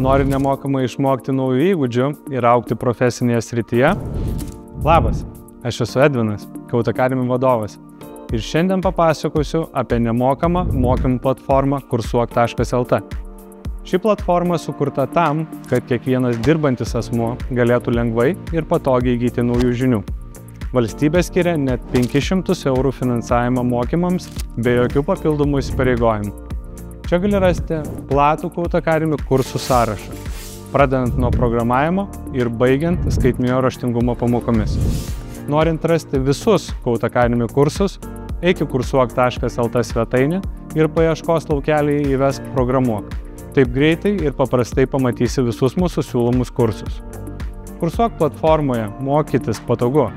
Nori nemokamai išmokti naujų įgūdžių ir augti profesinėje srityje? Labas, aš esu Edvinas, Code Academy vadovas. Ir šiandien papasakosiu apie nemokamą mokymų platformą kursuok.lt. Ši platforma sukurta tam, kad kiekvienas dirbantis asmuo galėtų lengvai ir patogiai įgyti naujų žinių. Valstybė skiria net 500 € finansavimą mokymams be jokių papildomų įsipareigojimų. Čia gali rasti platų Code Academy kursų sąrašą, pradedant nuo programavimo ir baigiant skaitmeninio raštingumo pamokomis. Norint rasti visus Code Academy kursus, eik į kursuok.lt svetainę ir paieškos laukelyje įvesk programuok. Taip greitai ir paprastai pamatysi visus mūsų siūlomus kursus. Kursuok platformoje mokytis patogu,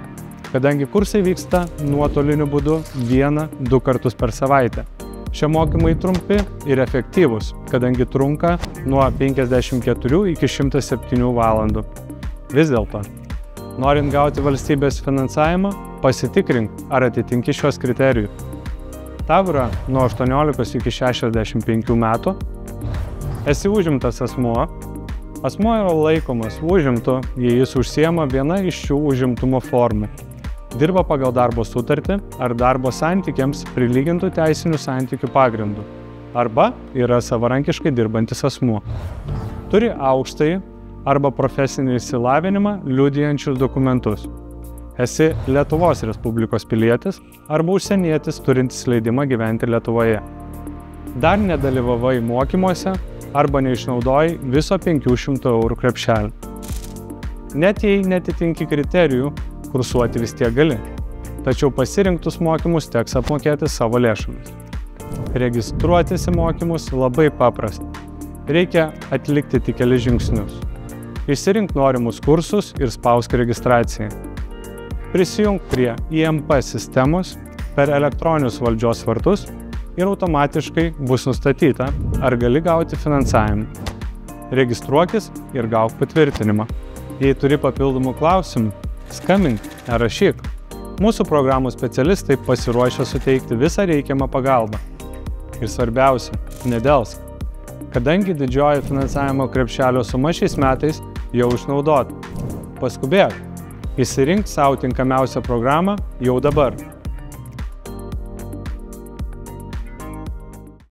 kadangi kursai vyksta nuotoliniu būdu 1-2 kartus per savaitę. Šie mokymai trumpi ir efektyvūs, kadangi trunka nuo 54 iki 107 valandų. Vis dėlto, norint gauti valstybės finansavimą, pasitikrink, ar atitinki šios kriterijus. Tau yra nuo 18 iki 65 metų, esi užimtas asmuo. Asmuo yra laikomas užimtu, jei jis užsiema viena iš šių užimtumo formų. Dirba pagal darbo sutartį ar darbo santykiams prilygintų teisinių santykių pagrindų. Arba yra savarankiškai dirbantis asmuo. Turi aukštąjį arba profesinį išsilavinimą liudijančius dokumentus. Esi Lietuvos Respublikos pilietis arba užsienietis turintis leidimą gyventi Lietuvoje. Dar nedalyvavai mokymuose arba neišnaudojai viso 500 € krepšelį. Net jei netitinki kriterijų, kursuoti vis tiek gali, tačiau pasirinktus mokymus teks apmokėti savo lėšomis. Registruotis į mokymus labai paprasta. Reikia atlikti tik kelis žingsnius. Išsirink norimus kursus ir spausk registraciją. Prisijunk prie IMP sistemos per elektroninius valdžios vartus ir automatiškai bus nustatyta, ar gali gauti finansavimą. Registruokis ir gauk patvirtinimą. Jei turi papildomų klausimų, skambink ar rašyk. Mūsų programų specialistai pasiruošę suteikti visą reikiamą pagalbą. Ir svarbiausia, nedelsk. Kadangi didžioji finansavimo krepšelio suma šiais metais jau išnaudota. Paskubėk, išsirink savo tinkamiausią programą jau dabar.